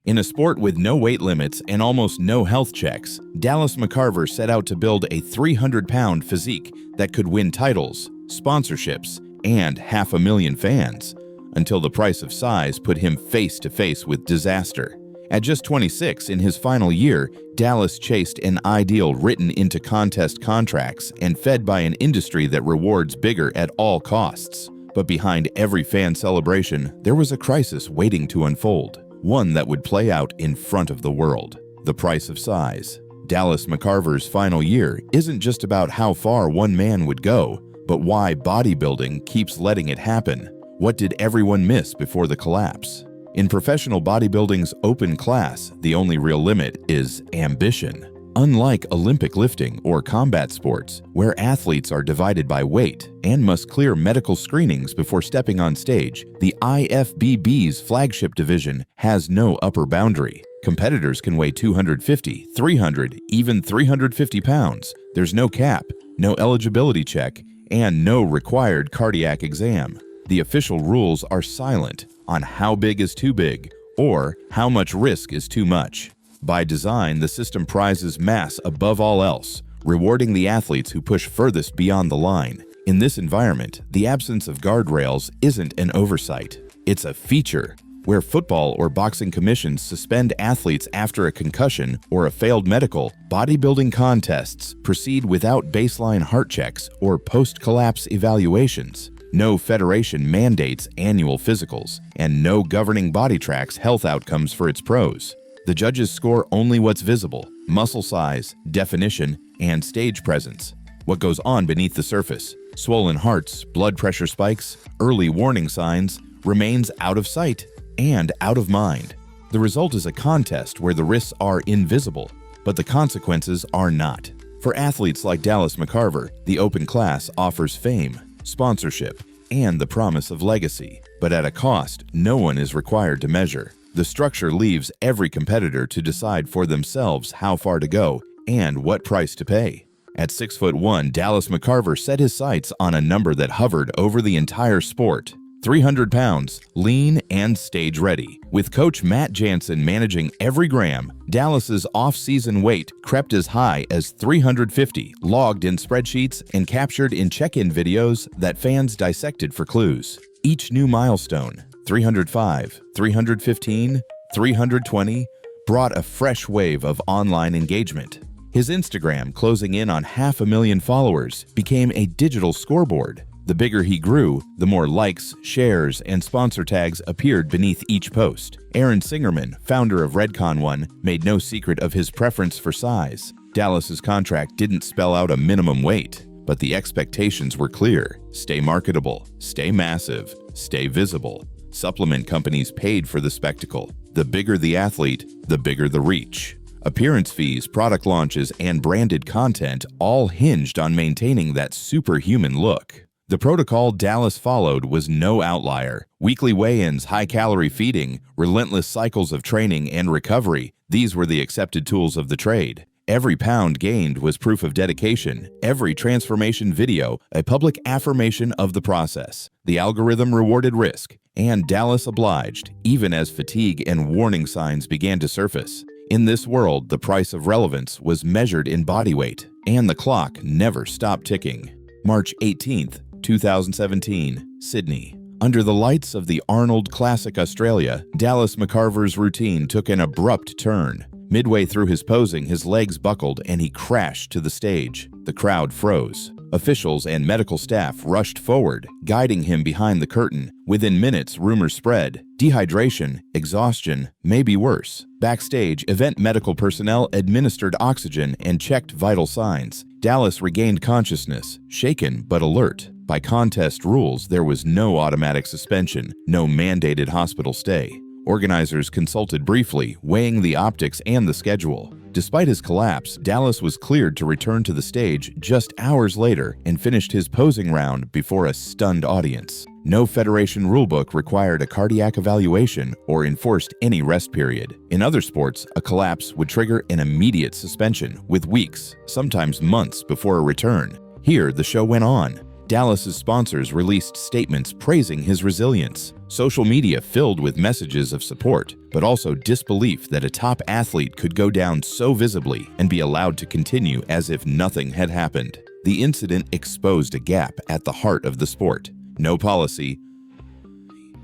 In a sport with no weight limits and almost no health checks, Dallas McCarver set out to build a 300-pound physique that could win titles, sponsorships, and 500,000 fans, until the price of size put him face to face with disaster. At just 26 in his final year, Dallas chased an ideal written into contest contracts and fed by an industry that rewards bigger at all costs. But behind every fan celebration, there was a crisis waiting to unfold. One that would play out in front of the world: the price of size. Dallas McCarver's final year isn't just about how far one man would go, but why bodybuilding keeps letting it happen. What did everyone miss before the collapse? In professional bodybuilding's open class, the only real limit is ambition. Unlike Olympic lifting or combat sports, where athletes are divided by weight and must clear medical screenings before stepping on stage, the IFBB's flagship division has no upper boundary. Competitors can weigh 250, 300, even 350 pounds. There's no cap, no eligibility check, and no required cardiac exam. The official rules are silent on how big is too big or how much risk is too much. By design, the system prizes mass above all else, rewarding the athletes who push furthest beyond the line. In this environment, the absence of guardrails isn't an oversight. It's a feature. Where football or boxing commissions suspend athletes after a concussion or a failed medical, bodybuilding contests proceed without baseline heart checks or post-collapse evaluations. No federation mandates annual physicals, and no governing body tracks health outcomes for its pros. The judges score only what's visible: muscle size, definition, and stage presence. What goes on beneath the surface, swollen hearts, blood pressure spikes, early warning signs, remains out of sight and out of mind. The result is a contest where the risks are invisible, but the consequences are not. For athletes like Dallas McCarver, the open class offers fame, sponsorship, and the promise of legacy, but at a cost no one is required to measure. The structure leaves every competitor to decide for themselves how far to go and what price to pay. At 6'1", Dallas McCarver set his sights on a number that hovered over the entire sport: 300 pounds, lean and stage ready. With coach Matt Jansen managing every gram, Dallas's off-season weight crept as high as 350, logged in spreadsheets and captured in check-in videos that fans dissected for clues. Each new milestone, 305, 315, 320, brought a fresh wave of online engagement. His Instagram, closing in on 500,000 followers, became a digital scoreboard. The bigger he grew, the more likes, shares, and sponsor tags appeared beneath each post. Aaron Singerman, founder of Redcon One, made no secret of his preference for size. Dallas's contract didn't spell out a minimum weight, but the expectations were clear: stay marketable, stay massive, stay visible. Supplement companies paid for the spectacle. The bigger the athlete, the bigger the reach. Appearance fees, product launches, and branded content all hinged on maintaining that superhuman look. The protocol Dallas followed was no outlier. Weekly weigh-ins, high-calorie feeding, relentless cycles of training and recovery, these were the accepted tools of the trade. Every pound gained was proof of dedication, every transformation video a public affirmation of the process. The algorithm rewarded risk, and Dallas obliged, even as fatigue and warning signs began to surface. In this world, the price of relevance was measured in body weight, and the clock never stopped ticking. March 18th, 2017, Sydney. Under the lights of the Arnold Classic Australia, Dallas McCarver's routine took an abrupt turn. Midway through his posing, his legs buckled and he crashed to the stage. The crowd froze. Officials and medical staff rushed forward, guiding him behind the curtain. Within minutes, rumors spread: dehydration, exhaustion, maybe worse. Backstage, event medical personnel administered oxygen and checked vital signs. Dallas regained consciousness, shaken but alert. By contest rules, there was no automatic suspension, no mandated hospital stay. Organizers consulted briefly, weighing the optics and the schedule. Despite his collapse, Dallas was cleared to return to the stage just hours later and finished his posing round before a stunned audience. No federation rulebook required a cardiac evaluation or enforced any rest period. In other sports, a collapse would trigger an immediate suspension, with weeks, sometimes months, before a return. Here, the show went on. Dallas's sponsors released statements praising his resilience. social media filled with messages of support, but also disbelief that a top athlete could go down so visibly and be allowed to continue as if nothing had happened. The incident exposed a gap at the heart of the sport. No policy,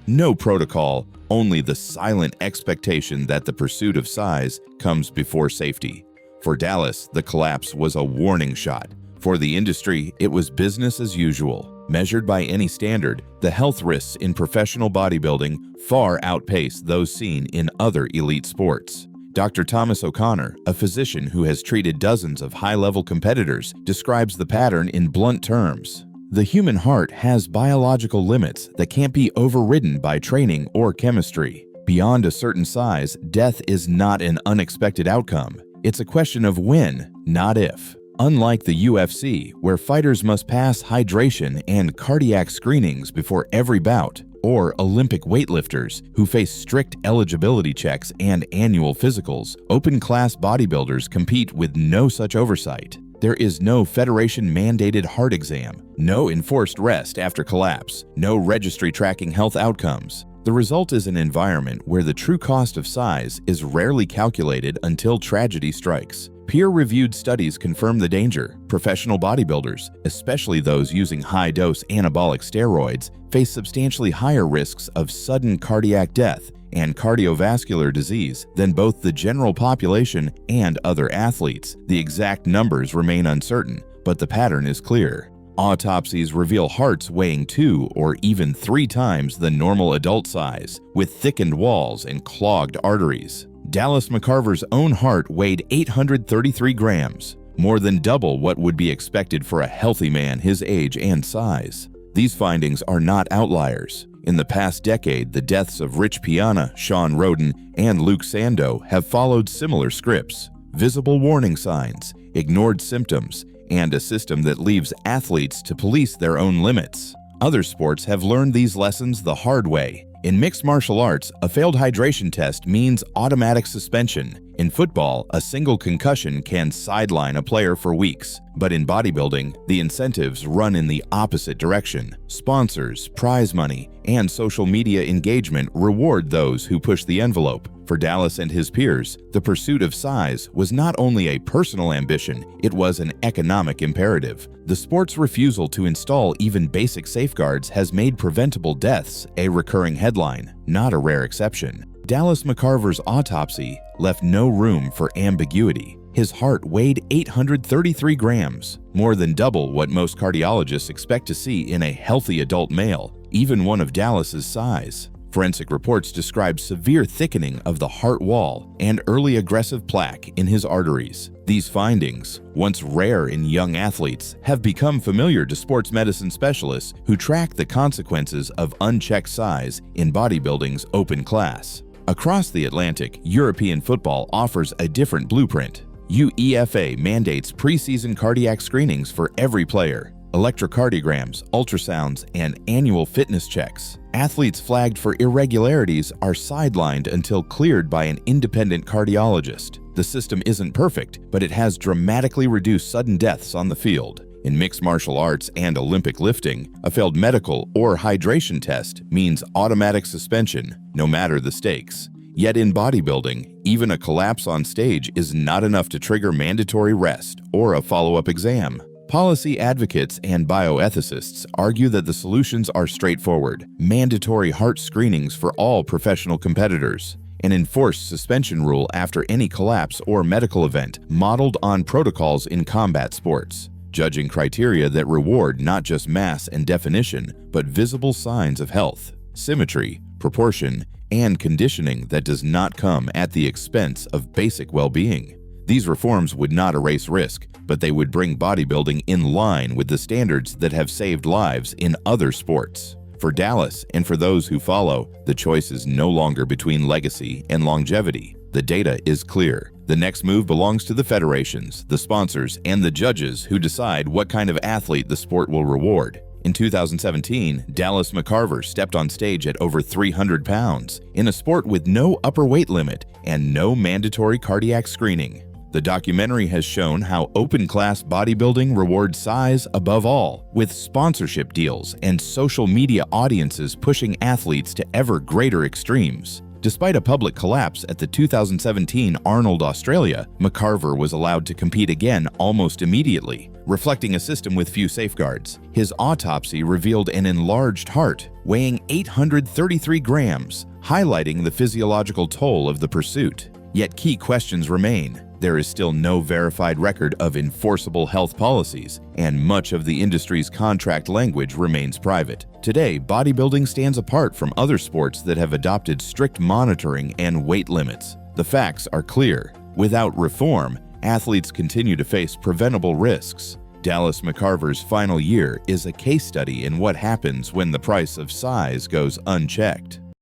no protocol, only the silent expectation that the pursuit of size comes before safety. For Dallas, the collapse was a warning shot. For the industry, it was business as usual. Measured by any standard, the health risks in professional bodybuilding far outpace those seen in other elite sports. Dr. Thomas O'Connor, a physician who has treated dozens of high-level competitors, describes the pattern in blunt terms. The human heart has biological limits that can't be overridden by training or chemistry. Beyond a certain size, death is not an unexpected outcome. It's a question of when, not if. Unlike the UFC, where fighters must pass hydration and cardiac screenings before every bout, or Olympic weightlifters who face strict eligibility checks and annual physicals, open-class bodybuilders compete with no such oversight. There is no federation-mandated heart exam, no enforced rest after collapse, no registry tracking health outcomes. The result is an environment where the true cost of size is rarely calculated until tragedy strikes. Peer-reviewed studies confirm the danger. Professional bodybuilders, especially those using high-dose anabolic steroids, face substantially higher risks of sudden cardiac death and cardiovascular disease than both the general population and other athletes. The exact numbers remain uncertain, but the pattern is clear. Autopsies reveal hearts weighing 2 or even 3 times the normal adult size, with thickened walls and clogged arteries. Dallas McCarver's own heart weighed 833 grams, more than double what would be expected for a healthy man his age and size. These findings are not outliers. In the past decade, the deaths of Rich Piana, Sean Roden, and Luke Sando have followed similar scripts: visible warning signs, ignored symptoms, and a system that leaves athletes to police their own limits. Other sports have learned these lessons the hard way. In mixed martial arts, a failed hydration test means automatic suspension. In football, a single concussion can sideline a player for weeks. But in bodybuilding, the incentives run in the opposite direction. Sponsors, prize money, and social media engagement reward those who push the envelope. For Dallas and his peers, the pursuit of size was not only a personal ambition, it was an economic imperative. The sport's refusal to install even basic safeguards has made preventable deaths a recurring headline, not a rare exception. Dallas McCarver's autopsy left no room for ambiguity. His heart weighed 833 grams, more than double what most cardiologists expect to see in a healthy adult male, even one of Dallas's size. Forensic reports describe severe thickening of the heart wall and early aggressive plaque in his arteries. These findings, once rare in young athletes, have become familiar to sports medicine specialists who track the consequences of unchecked size in bodybuilding's open class. Across the Atlantic, European football offers a different blueprint. UEFA mandates preseason cardiac screenings for every player, electrocardiograms, ultrasounds, and annual fitness checks. Athletes flagged for irregularities are sidelined until cleared by an independent cardiologist. The system isn't perfect, but it has dramatically reduced sudden deaths on the field. In mixed martial arts and Olympic lifting, a failed medical or hydration test means automatic suspension, no matter the stakes. Yet in bodybuilding, even a collapse on stage is not enough to trigger mandatory rest or a follow-up exam. Policy advocates and bioethicists argue that the solutions are straightforward: mandatory heart screenings for all professional competitors, an enforced suspension rule after any collapse or medical event modeled on protocols in combat sports, judging criteria that reward not just mass and definition, but visible signs of health, symmetry, proportion, and conditioning that does not come at the expense of basic well-being. These reforms would not erase risk, but they would bring bodybuilding in line with the standards that have saved lives in other sports. For Dallas and for those who follow, the choice is no longer between legacy and longevity. The data is clear. The next move belongs to the federations, the sponsors, and the judges who decide what kind of athlete the sport will reward. In 2017, Dallas McCarver stepped on stage at over 300 pounds in a sport with no upper weight limit and no mandatory cardiac screening. The documentary has shown how open-class bodybuilding rewards size above all, with sponsorship deals and social media audiences pushing athletes to ever greater extremes. Despite a public collapse at the 2017 Arnold Australia, McCarver was allowed to compete again almost immediately, reflecting a system with few safeguards. His autopsy revealed an enlarged heart, weighing 833 grams, highlighting the physiological toll of the pursuit. Yet key questions remain. There is still no verified record of enforceable health policies, and much of the industry's contract language remains private. Today, bodybuilding stands apart from other sports that have adopted strict monitoring and weight limits. The facts are clear. Without reform, athletes continue to face preventable risks. Dallas McCarver's final year is a case study in what happens when the price of size goes unchecked.